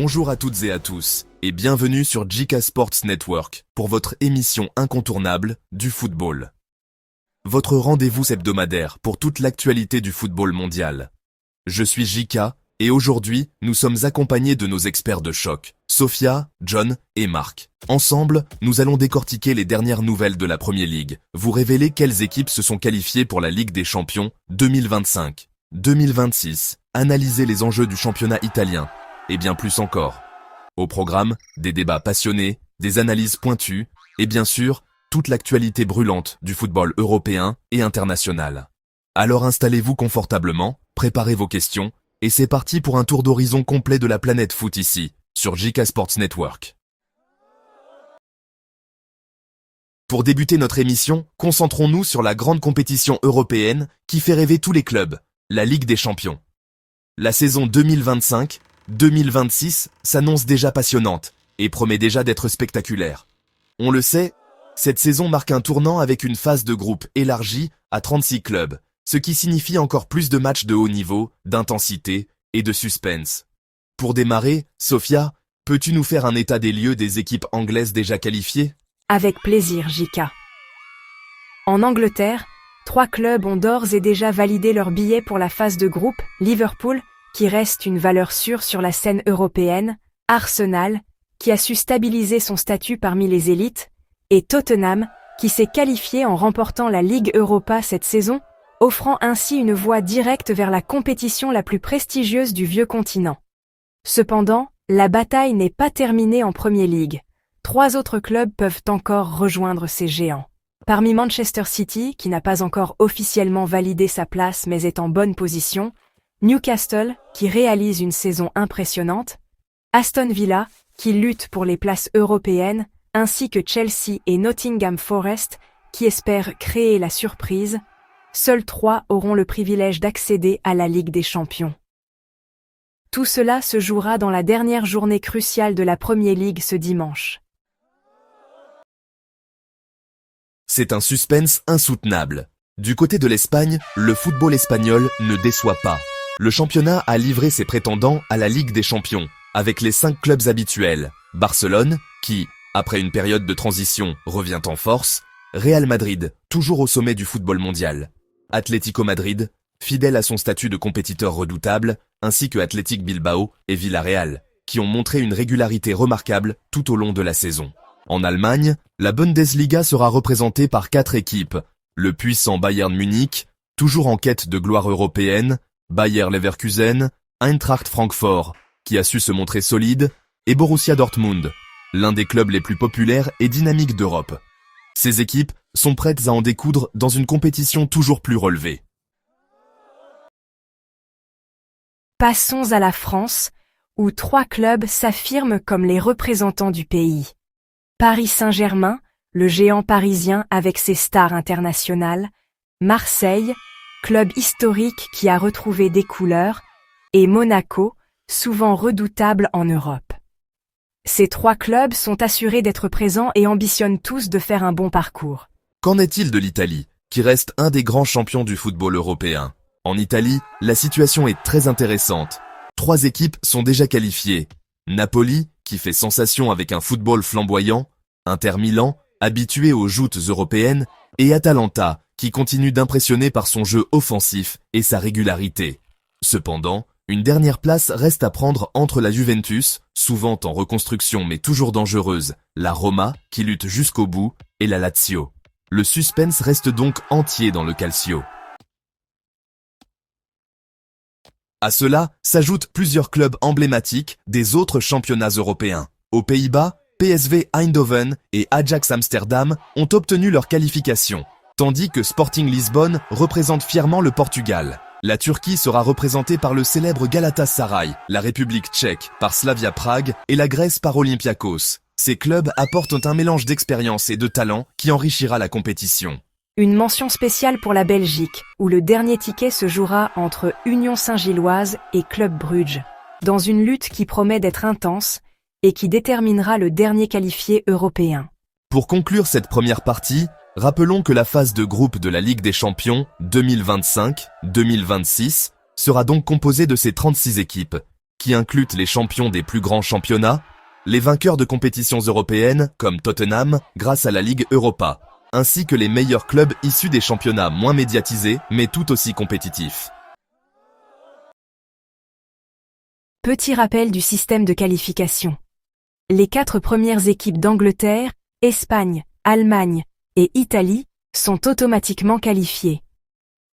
Bonjour à toutes et à tous, et bienvenue sur JK Sports Network pour votre émission incontournable du football. Votre rendez-vous hebdomadaire pour toute l'actualité du football mondial. Je suis JK, et aujourd'hui, nous sommes accompagnés de nos experts de choc, Sophia, John et Marc. Ensemble, nous allons décortiquer les dernières nouvelles de la Premier League, vous révéler quelles équipes se sont qualifiées pour la Ligue des Champions 2025-2026, analyser les enjeux du championnat italien, et bien plus encore. Au programme, des débats passionnés, des analyses pointues, et bien sûr, toute l'actualité brûlante du football européen et international. Alors installez-vous confortablement, préparez vos questions, et c'est parti pour un tour d'horizon complet de la planète foot ici, sur JK Sports Network. Pour débuter notre émission, concentrons-nous sur la grande compétition européenne qui fait rêver tous les clubs, la Ligue des Champions. La saison 2025-2026 s'annonce déjà passionnante et promet déjà d'être spectaculaire. On le sait, cette saison marque un tournant avec une phase de groupe élargie à 36 clubs, ce qui signifie encore plus de matchs de haut niveau, d'intensité et de suspense. Pour démarrer, Sophia, peux-tu nous faire un état des lieux des équipes anglaises déjà qualifiées ? Avec plaisir, JK. En Angleterre, 3 clubs ont d'ores et déjà validé leur billet pour la phase de groupe, Liverpool, qui reste une valeur sûre sur la scène européenne, Arsenal, qui a su stabiliser son statut parmi les élites, et Tottenham, qui s'est qualifié en remportant la Ligue Europa cette saison, offrant ainsi une voie directe vers la compétition la plus prestigieuse du vieux continent. Cependant, la bataille n'est pas terminée en Premier League. 3 autres clubs peuvent encore rejoindre ces géants. Parmi Manchester City, qui n'a pas encore officiellement validé sa place mais est en bonne position, Newcastle, qui réalise une saison impressionnante, Aston Villa, qui lutte pour les places européennes, ainsi que Chelsea et Nottingham Forest, qui espèrent créer la surprise, seuls 3 auront le privilège d'accéder à la Ligue des Champions. Tout cela se jouera dans la dernière journée cruciale de la Premier League ce dimanche. C'est un suspense insoutenable. Du côté de l'Espagne, le football espagnol ne déçoit pas. Le championnat a livré ses prétendants à la Ligue des Champions, avec les 5 clubs habituels. Barcelone, qui, après une période de transition, revient en force. Real Madrid, toujours au sommet du football mondial. Atlético Madrid, fidèle à son statut de compétiteur redoutable, ainsi que Athletic Bilbao et Villarreal, qui ont montré une régularité remarquable tout au long de la saison. En Allemagne, la Bundesliga sera représentée par 4 équipes. Le puissant Bayern Munich, toujours en quête de gloire européenne, Bayer Leverkusen, Eintracht Francfort, qui a su se montrer solide, et Borussia Dortmund, l'un des clubs les plus populaires et dynamiques d'Europe. Ces équipes sont prêtes à en découdre dans une compétition toujours plus relevée. Passons à la France, où 3 clubs s'affirment comme les représentants du pays. Paris Saint-Germain, le géant parisien avec ses stars internationales, Marseille, club historique qui a retrouvé des couleurs, et Monaco, souvent redoutable en Europe. Ces 3 clubs sont assurés d'être présents et ambitionnent tous de faire un bon parcours. Qu'en est-il de l'Italie, qui reste un des grands champions du football européen ? En Italie, la situation est très intéressante. 3 équipes sont déjà qualifiées. Napoli, qui fait sensation avec un football flamboyant, Inter Milan, habitué aux joutes européennes, et Atalanta, qui continue d'impressionner par son jeu offensif et sa régularité. Cependant, une dernière place reste à prendre entre la Juventus, souvent en reconstruction mais toujours dangereuse, la Roma, qui lutte jusqu'au bout, et la Lazio. Le suspense reste donc entier dans le Calcio. À cela s'ajoutent plusieurs clubs emblématiques des autres championnats européens. Aux Pays-Bas, PSV Eindhoven et Ajax Amsterdam ont obtenu leur qualification, tandis que Sporting Lisbonne représente fièrement le Portugal. La Turquie sera représentée par le célèbre Galatasaray, la République tchèque par Slavia Prague et la Grèce par Olympiakos. Ces clubs apportent un mélange d'expérience et de talent qui enrichira la compétition. Une mention spéciale pour la Belgique, où le dernier ticket se jouera entre Union Saint-Gilloise et Club Brugge, dans une lutte qui promet d'être intense et qui déterminera le dernier qualifié européen. Pour conclure cette première partie, rappelons que la phase de groupe de la Ligue des Champions 2025-2026 sera donc composée de ces 36 équipes, qui incluent les champions des plus grands championnats, les vainqueurs de compétitions européennes comme Tottenham grâce à la Ligue Europa, ainsi que les meilleurs clubs issus des championnats moins médiatisés mais tout aussi compétitifs. Petit rappel du système de qualification. Les 4 premières équipes d'Angleterre, Espagne, Allemagne et Italie sont automatiquement qualifiées.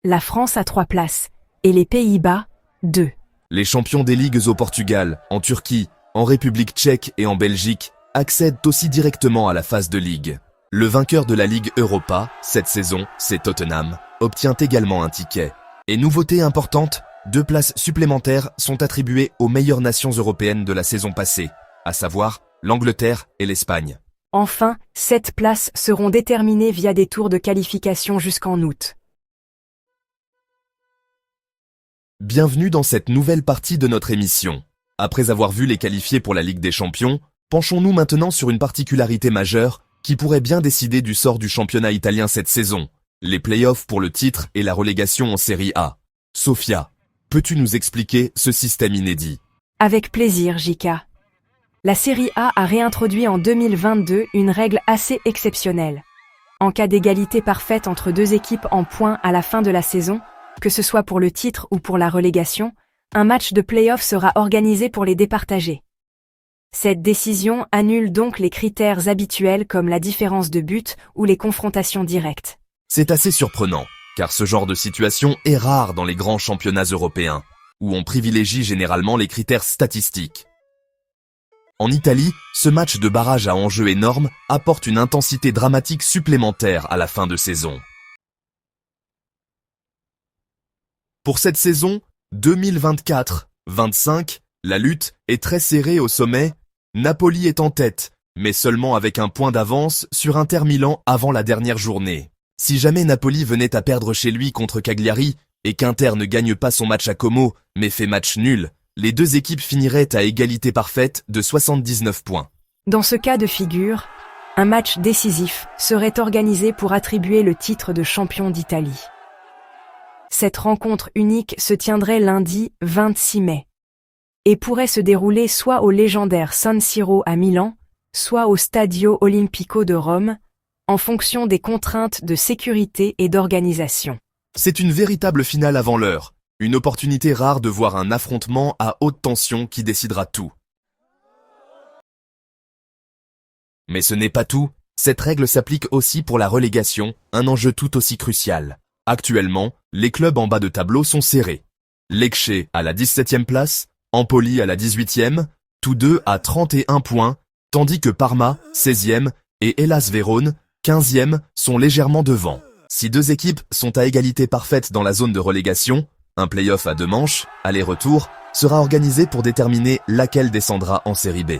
La France a 3 places et les Pays-Bas, 2. Les champions des ligues au Portugal, en Turquie, en République tchèque et en Belgique accèdent aussi directement à la phase de ligue. Le vainqueur de la Ligue Europa, cette saison, c'est Tottenham, obtient également un ticket. Et nouveauté importante, 2 places supplémentaires sont attribuées aux meilleures nations européennes de la saison passée, à savoir l'Angleterre et l'Espagne. Enfin, 7 places seront déterminées via des tours de qualification jusqu'en août. Bienvenue dans cette nouvelle partie de notre émission. Après avoir vu les qualifiés pour la Ligue des Champions, penchons-nous maintenant sur une particularité majeure qui pourrait bien décider du sort du championnat italien cette saison, les playoffs pour le titre et la relégation en Serie A. Sofia, peux-tu nous expliquer ce système inédit? Avec plaisir, Jika. La Serie A a réintroduit en 2022 une règle assez exceptionnelle. En cas d'égalité parfaite entre 2 équipes en points à la fin de la saison, que ce soit pour le titre ou pour la relégation, un match de play-off sera organisé pour les départager. Cette décision annule donc les critères habituels comme la différence de but ou les confrontations directes. C'est assez surprenant, car ce genre de situation est rare dans les grands championnats européens, où on privilégie généralement les critères statistiques. En Italie, ce match de barrage à enjeu énorme apporte une intensité dramatique supplémentaire à la fin de saison. Pour cette saison 2024-25, la lutte est très serrée au sommet. Napoli est en tête, mais seulement avec un point d'avance sur Inter Milan avant la dernière journée. Si jamais Napoli venait à perdre chez lui contre Cagliari et qu'Inter ne gagne pas son match à Como mais fait match nul, les 2 équipes finiraient à égalité parfaite de 79 points. Dans ce cas de figure, un match décisif serait organisé pour attribuer le titre de champion d'Italie. Cette rencontre unique se tiendrait lundi 26 mai et pourrait se dérouler soit au légendaire San Siro à Milan, soit au Stadio Olimpico de Rome, en fonction des contraintes de sécurité et d'organisation. C'est une véritable finale avant l'heure, une opportunité rare de voir un affrontement à haute tension qui décidera tout. Mais ce n'est pas tout, cette règle s'applique aussi pour la relégation, un enjeu tout aussi crucial. Actuellement, les clubs en bas de tableau sont serrés. Lecce à la 17e place, Empoli à la 18e, tous deux à 31 points, tandis que Parma, 16e, et Hellas Vérone, 15e, sont légèrement devant. Si 2 équipes sont à égalité parfaite dans la zone de relégation, un play-off à 2 manches, aller-retour, sera organisé pour déterminer laquelle descendra en série B.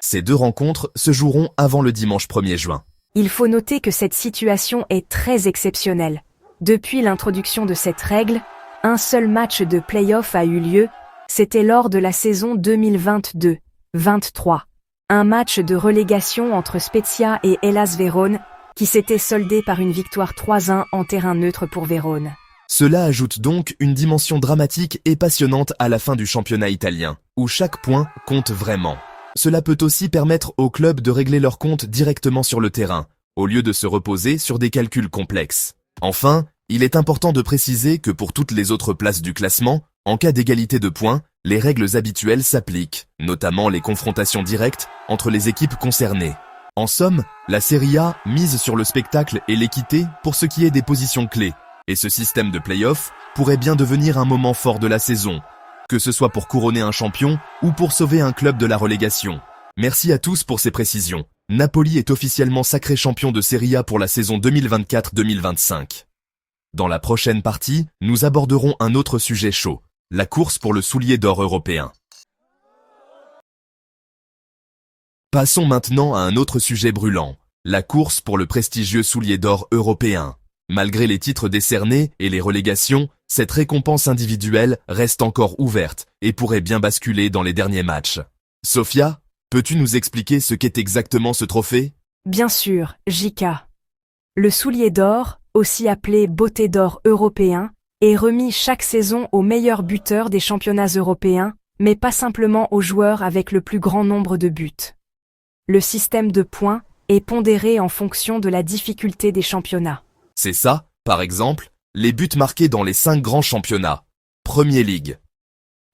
Ces 2 rencontres se joueront avant le dimanche 1er juin. Il faut noter que cette situation est très exceptionnelle. Depuis l'introduction de cette règle, un seul match de play-off a eu lieu, c'était lors de la saison 2022-23. Un match de relégation entre Spezia et Hellas Vérone, qui s'était soldé par une victoire 3-1 en terrain neutre pour Vérone. Cela ajoute donc une dimension dramatique et passionnante à la fin du championnat italien, où chaque point compte vraiment. Cela peut aussi permettre aux clubs de régler leurs comptes directement sur le terrain, au lieu de se reposer sur des calculs complexes. Enfin, il est important de préciser que pour toutes les autres places du classement, en cas d'égalité de points, les règles habituelles s'appliquent, notamment les confrontations directes entre les équipes concernées. En somme, la Serie A mise sur le spectacle et l'équité pour ce qui est des positions clés, et ce système de play-off pourrait bien devenir un moment fort de la saison, que ce soit pour couronner un champion ou pour sauver un club de la relégation. Merci à tous pour ces précisions. Napoli est officiellement sacré champion de Serie A pour la saison 2024-2025. Dans la prochaine partie, nous aborderons un autre sujet chaud, la course pour le soulier d'or européen. Passons maintenant à un autre sujet brûlant, la course pour le prestigieux soulier d'or européen. Malgré les titres décernés et les relégations, cette récompense individuelle reste encore ouverte et pourrait bien basculer dans les derniers matchs. Sofia, peux-tu nous expliquer ce qu'est exactement ce trophée? Bien sûr, Jika. Le soulier d'or, aussi appelé Beauté d'or européen, est remis chaque saison aux meilleurs buteurs des championnats européens, mais pas simplement aux joueurs avec le plus grand nombre de buts. Le système de points est pondéré en fonction de la difficulté des championnats. C'est ça, par exemple, les buts marqués dans les 5 grands championnats. Premier Ligue.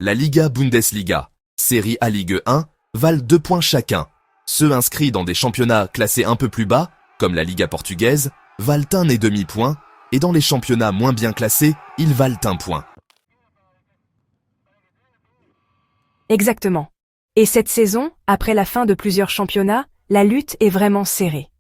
La Liga Bundesliga, série A Ligue 1, valent 2 points chacun. Ceux inscrits dans des championnats classés un peu plus bas, comme la Liga portugaise, valent 1,5 point, et dans les championnats moins bien classés, ils valent 1 point. Exactement. Et cette saison, après la fin de plusieurs championnats, la lutte est vraiment serrée.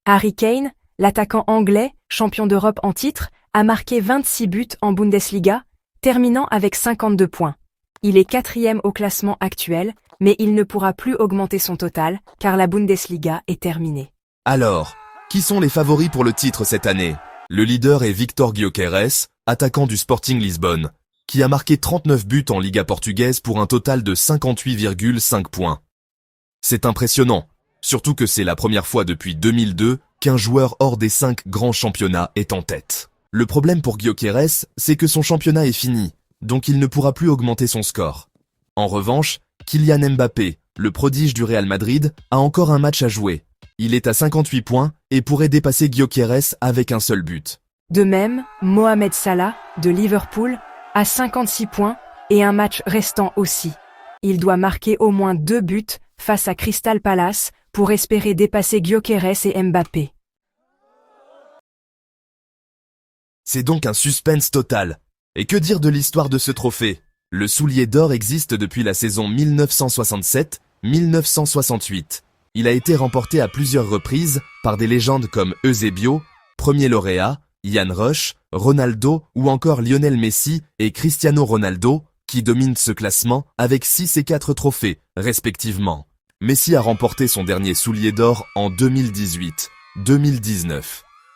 Harry Kane, l'attaquant anglais, champion d'Europe en titre, a marqué 26 buts en Bundesliga, terminant avec 52 points. Il est 4e au classement actuel, mais il ne pourra plus augmenter son total, car la Bundesliga est terminée. Alors, qui sont les favoris pour le titre cette année? Le leader est Victor Gyökeres, attaquant du Sporting Lisbonne, qui a marqué 39 buts en Liga portugaise pour un total de 58,5 points. C'est impressionnant, surtout que c'est la première fois depuis 2002 qu'un joueur hors des 5 grands championnats est en tête. Le problème pour Gyökeres, c'est que son championnat est fini, donc il ne pourra plus augmenter son score. En revanche, Kylian Mbappé, le prodige du Real Madrid, a encore un match à jouer. Il est à 58 points et pourrait dépasser Gyökeres avec un seul but. De même, Mohamed Salah, de Liverpool, a 56 points et un match restant aussi. Il doit marquer au moins 2 buts face à Crystal Palace pour espérer dépasser Gyökeres et Mbappé. C'est donc un suspense total. Et que dire de l'histoire de ce trophée? Le soulier d'or existe depuis la saison 1967-1968. Il a été remporté à plusieurs reprises par des légendes comme Eusebio, premier lauréat, Ian Rush, Ronaldo ou encore Lionel Messi et Cristiano Ronaldo, qui dominent ce classement avec 6 et 4 trophées, respectivement. Messi a remporté son dernier soulier d'or en 2018-2019.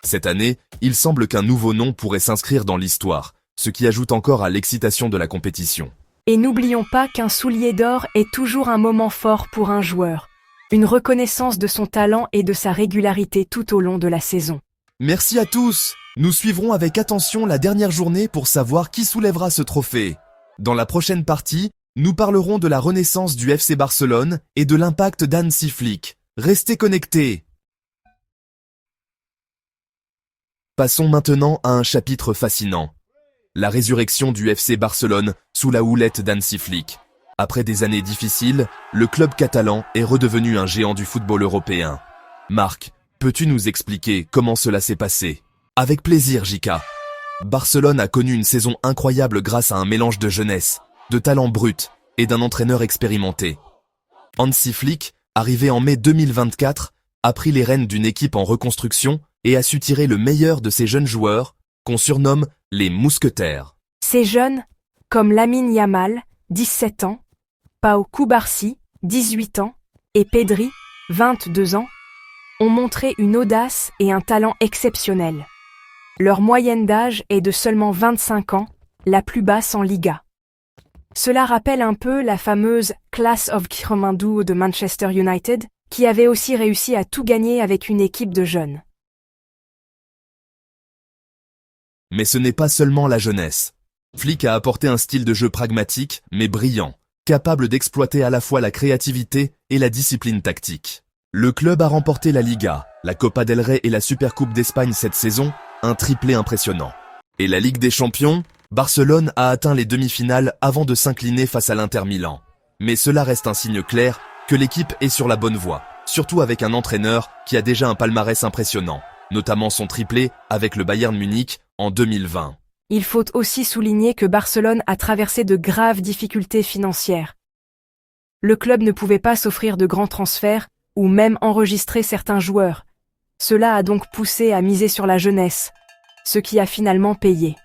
Cette année, il semble qu'un nouveau nom pourrait s'inscrire dans l'histoire, ce qui ajoute encore à l'excitation de la compétition. Et n'oublions pas qu'un soulier d'or est toujours un moment fort pour un joueur. Une reconnaissance de son talent et de sa régularité tout au long de la saison. Merci à tous! Nous suivrons avec attention la dernière journée pour savoir qui soulèvera ce trophée. Dans la prochaine partie, nous parlerons de la renaissance du FC Barcelone et de l'impact d'Hansi Flick. Restez connectés! Passons maintenant à un chapitre fascinant. La résurrection du FC Barcelone sous la houlette d'Hansi Flick. Après des années difficiles, le club catalan est redevenu un géant du football européen. Marc, peux-tu nous expliquer comment cela s'est passé? Avec plaisir, Jika. Barcelone a connu une saison incroyable grâce à un mélange de jeunesse, de talent brut et d'un entraîneur expérimenté. Hansi Flick, arrivé en mai 2024, a pris les rênes d'une équipe en reconstruction et a su tirer le meilleur de ces jeunes joueurs, qu'on surnomme les mousquetaires. Ces jeunes, comme Lamine Yamal, 17 ans, Pau Cubarsí, 18 ans, et Pedri, 22 ans, ont montré une audace et un talent exceptionnels. Leur moyenne d'âge est de seulement 25 ans, la plus basse en Liga. Cela rappelle un peu la fameuse Class of 92 de Manchester United, qui avait aussi réussi à tout gagner avec une équipe de jeunes. Mais ce n'est pas seulement la jeunesse. Flick a apporté un style de jeu pragmatique, mais brillant, capable d'exploiter à la fois la créativité et la discipline tactique. Le club a remporté la Liga, la Copa del Rey et la Supercoupe d'Espagne cette saison, un triplé impressionnant. Et la Ligue des Champions, Barcelone a atteint les demi-finales avant de s'incliner face à l'Inter Milan. Mais cela reste un signe clair que l'équipe est sur la bonne voie, surtout avec un entraîneur qui a déjà un palmarès impressionnant, notamment son triplé avec le Bayern Munich en 2020. Il faut aussi souligner que Barcelone a traversé de graves difficultés financières. Le club ne pouvait pas s'offrir de grands transferts ou même enregistrer certains joueurs. Cela a donc poussé à miser sur la jeunesse, ce qui a finalement payé.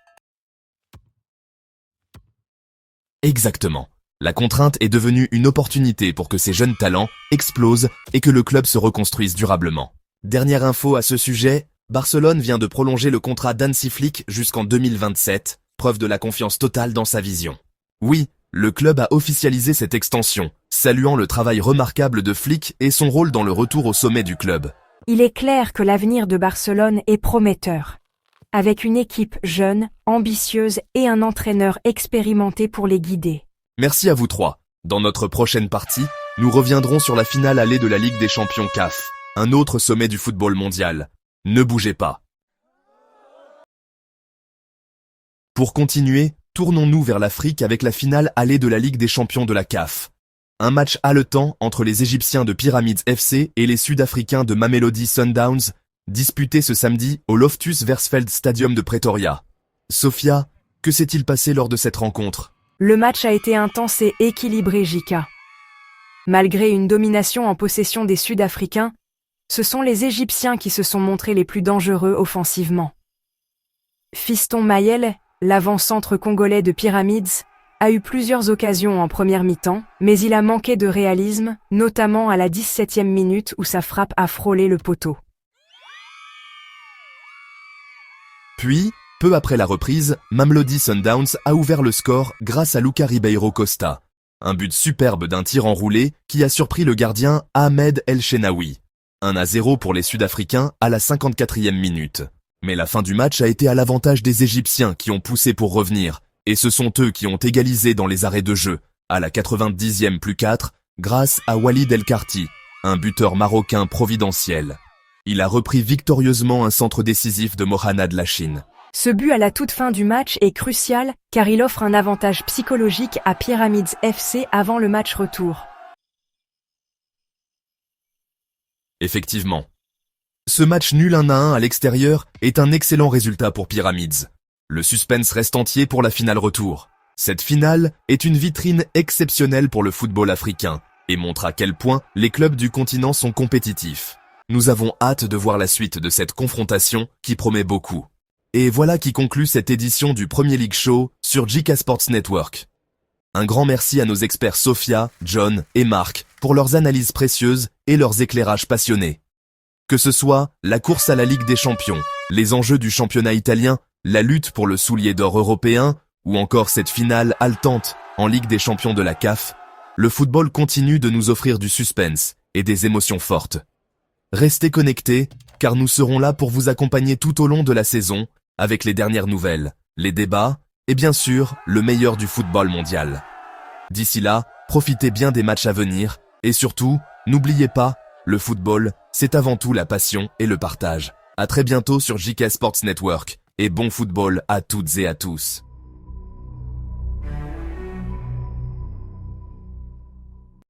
Exactement. La contrainte est devenue une opportunité pour que ces jeunes talents explosent et que le club se reconstruise durablement. Dernière info à ce sujet, Barcelone vient de prolonger le contrat d'Hansi Flick jusqu'en 2027, preuve de la confiance totale dans sa vision. Oui, le club a officialisé cette extension, saluant le travail remarquable de Flick et son rôle dans le retour au sommet du club. Il est clair que l'avenir de Barcelone est prometteur. Avec une équipe jeune, ambitieuse et un entraîneur expérimenté pour les guider. Merci à vous trois. Dans notre prochaine partie, nous reviendrons sur la finale allée de la Ligue des Champions CAF, un autre sommet du football mondial. Ne bougez pas. Pour continuer, tournons-nous vers l'Afrique avec la finale allée de la Ligue des Champions de la CAF. Un match haletant entre les Égyptiens de Pyramids FC et les Sud-Africains de Mamelodi Sundowns, disputé ce samedi au Loftus Versfeld Stadium de Pretoria. Sophia, que s'est-il passé lors de cette rencontre? Le match a été intense et équilibré, Jika. Malgré une domination en possession des Sud-Africains, ce sont les Égyptiens qui se sont montrés les plus dangereux offensivement. Fiston Mayel, l'avant-centre congolais de Pyramids, a eu plusieurs occasions en première mi-temps, mais il a manqué de réalisme, notamment à la 17e minute où sa frappe a frôlé le poteau. Puis, peu après la reprise, Mamelodi Sundowns a ouvert le score grâce à Luca Ribeiro Costa. Un but superbe d'un tir enroulé qui a surpris le gardien Ahmed El Shenaoui. 1-0 pour les Sud-Africains à la 54e minute. Mais la fin du match a été à l'avantage des Égyptiens qui ont poussé pour revenir, et ce sont eux qui ont égalisé dans les arrêts de jeu, à la 90e plus 4, grâce à Walid El Karti, un buteur marocain providentiel. Il a repris victorieusement un centre décisif de Mohanad Lachine. Ce but à la toute fin du match est crucial car il offre un avantage psychologique à Pyramids FC avant le match retour. Effectivement. Ce match nul 1-1 à l'extérieur est un excellent résultat pour Pyramids. Le suspense reste entier pour la finale retour. Cette finale est une vitrine exceptionnelle pour le football africain et montre à quel point les clubs du continent sont compétitifs. Nous avons hâte de voir la suite de cette confrontation qui promet beaucoup. Et voilà qui conclut cette édition du Premier League Show sur JK Sports Network. Un grand merci à nos experts Sophia, John et Marc pour leurs analyses précieuses et leurs éclairages passionnés. Que ce soit la course à la Ligue des Champions, les enjeux du championnat italien, la lutte pour le soulier d'or européen ou encore cette finale haletante en Ligue des Champions de la CAF, le football continue de nous offrir du suspense et des émotions fortes. Restez connectés car nous serons là pour vous accompagner tout au long de la saison avec les dernières nouvelles, les débats et bien sûr le meilleur du football mondial. D'ici là, profitez bien des matchs à venir et surtout, n'oubliez pas, le football, c'est avant tout la passion et le partage. À très bientôt sur JK Sports Network et bon football à toutes et à tous.